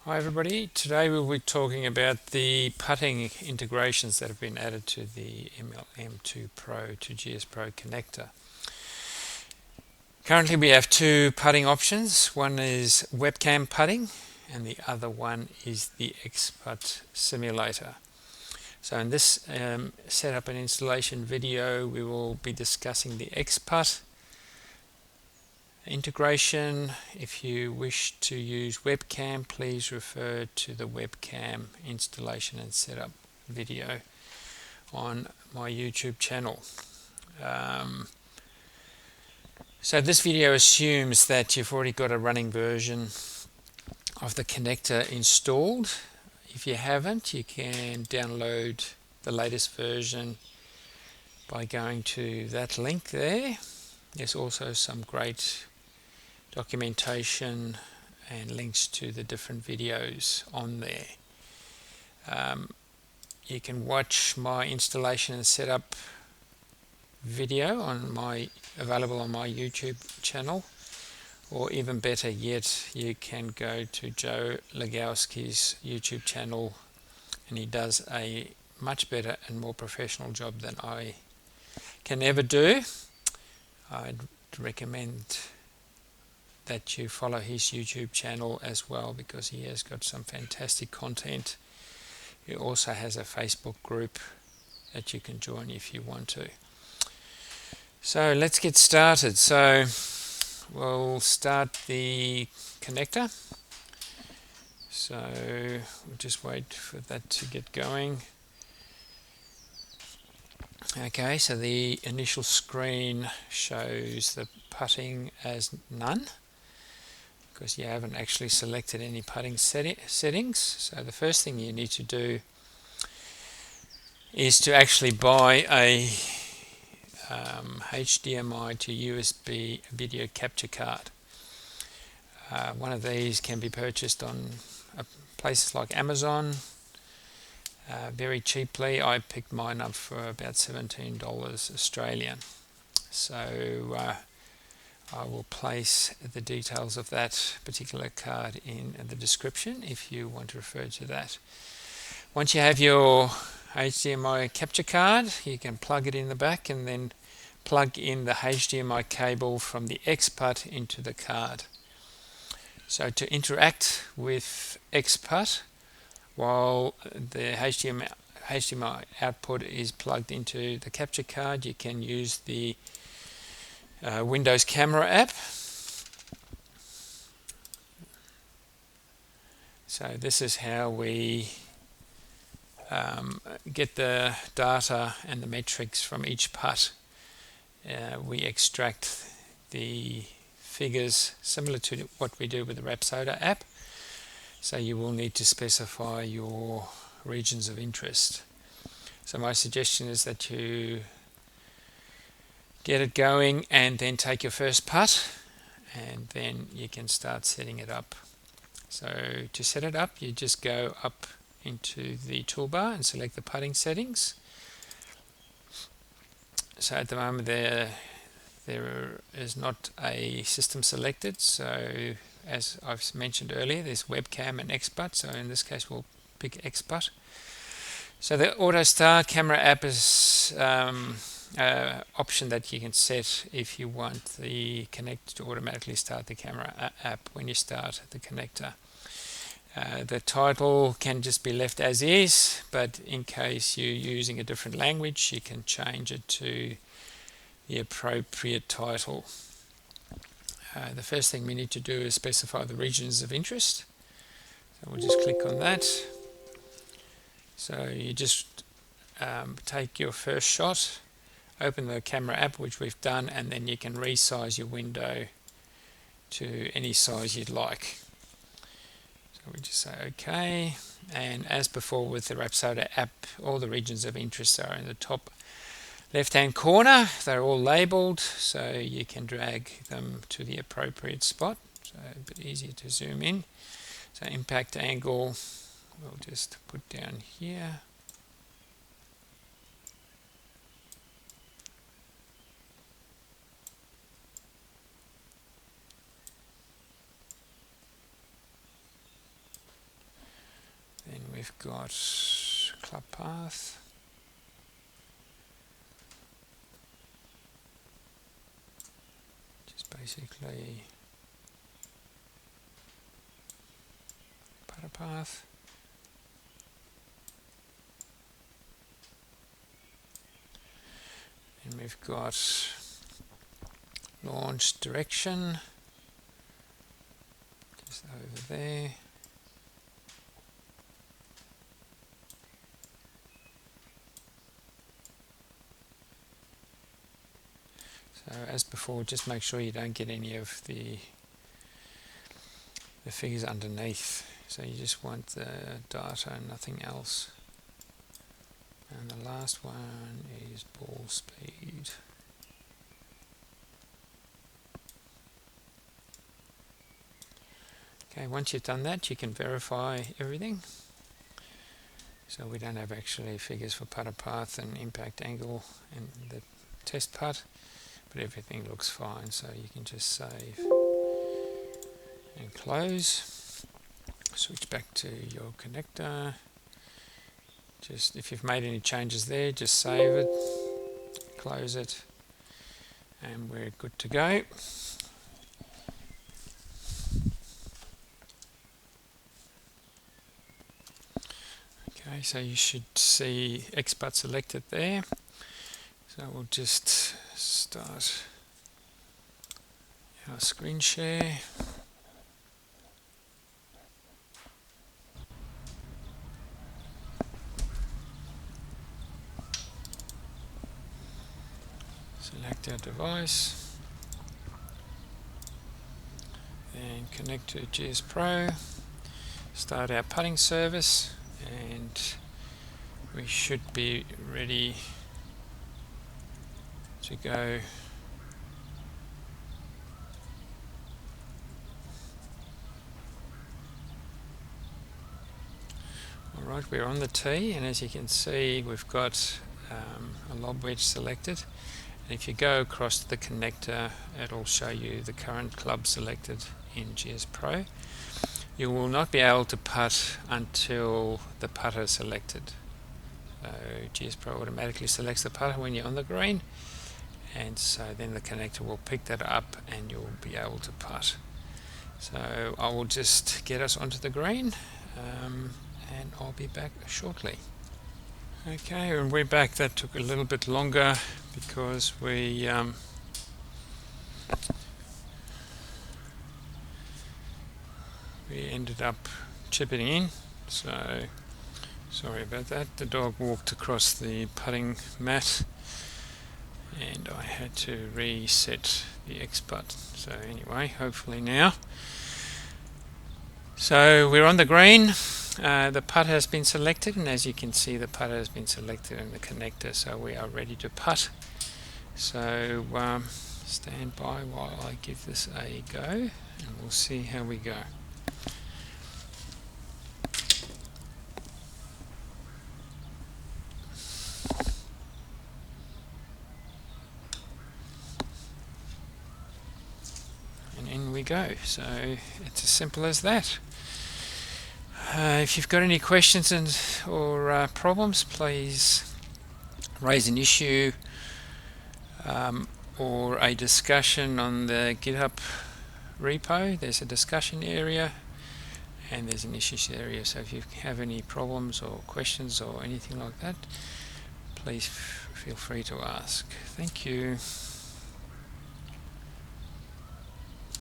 Hi everybody, today we'll be talking about the putting integrations that have been added to the MLM2PRO-GSPro connector. Currently we have two putting options. One is webcam putting and the other one is the ExPutt simulator. So in this setup and installation video we will be discussing the ExPutt integration. If you wish to use webcam, please refer to the webcam installation and setup video on my YouTube channel. So this video assumes that you've already got a running version of the connector installed. If you haven't, you can download the latest version by going to that link there. There's also some great documentation and links to the different videos on there. You can watch my installation and setup video available on my YouTube channel, or even better yet, you can go to Joe Legowski's YouTube channel, and he does a much better and more professional job than I can ever do. I'd recommend that you follow his YouTube channel as well, because he has got some fantastic content. He also has a Facebook group that you can join if you want to. So let's get started. So we'll start the connector. So we'll just wait for that to get going. Okay, so the initial screen shows the putting as none, because you haven't actually selected any putting settings. So the first thing you need to do is to actually buy a HDMI to USB video capture card. One of these can be purchased on places like Amazon very cheaply. I picked mine up for about $17 Australian. So I will place the details of that particular card in the description if you want to refer to that. Once you have your HDMI capture card, you can plug it in the back and then plug in the HDMI cable from the ExPutt into the card. So to interact with ExPutt while the HDMI output is plugged into the capture card, you can use the Windows Camera app. So this is how we get the data and the metrics from each putt. We extract the figures similar to what we do with the Rapsoda app. So you will need to specify your regions of interest. So my suggestion is that you get it going and then take your first putt, and then you can start setting it up. So to set it up, you just go up into the toolbar and select the putting settings. So at the moment there is not a system selected, so as I've mentioned earlier, there's webcam and ExPutt, so in this case we'll pick ExPutt. So the auto start camera app is option that you can set if you want the connector to automatically start the camera app when you start the connector. The title can just be left as is, but in case you're using a different language, you can change it to the appropriate title. The first thing we need to do is specify the regions of interest. So we'll just click on that. So you just take your first shot, open the camera app, which we've done, and then you can resize your window to any size you'd like. So we just say OK, and as before with the Rapsoda app, all the regions of interest are in the top left hand corner. They're all labeled, so you can drag them to the appropriate spot. So a bit easier to zoom in. So impact angle we'll just put down here. we've got club path. Just basically putter path. And we've got launch direction, just over there. So as before, just make sure you don't get any of the figures underneath. So you just want the data and nothing else. And the last one is ball speed. Okay, once you've done that, you can verify everything. So we don't have actually figures for putter path and impact angle and the test putt, but everything looks fine. So you can just save and close. Switch back to your connector. Just if you've made any changes there, just save it, close it, and we're good to go. Okay, so you should see ExPutt selected there. So we'll just start our screen share. Select our device and connect to GSPro. Start our putting service, and we should be ready to go. Alright, we're on the tee, and as you can see, we've got a lob wedge selected. And if you go across to the connector, it'll show you the current club selected in GSPro. You will not be able to putt until the putter is selected. So GSPro automatically selects the putter when you're on the green, and so then the connector will pick that up and you'll be able to putt. So I will just get us onto the green, and I'll be back shortly. Okay, and we're back. That took a little bit longer because we ended up chipping in, so sorry about that. The dog walked across the putting mat and I had to reset the ExPutt. So anyway, hopefully now. So we're on the green. The putt has been selected, and as you can see, the putter has been selected in the connector, so we are ready to putt. So stand by while I give this a go, and we'll see how we go. And in we go. So it's as simple as that. If you've got any questions or problems, please raise an issue or a discussion on the GitHub repo. There's a discussion area and there's an issues area. So if you have any problems or questions or anything like that, please feel free to ask. Thank you.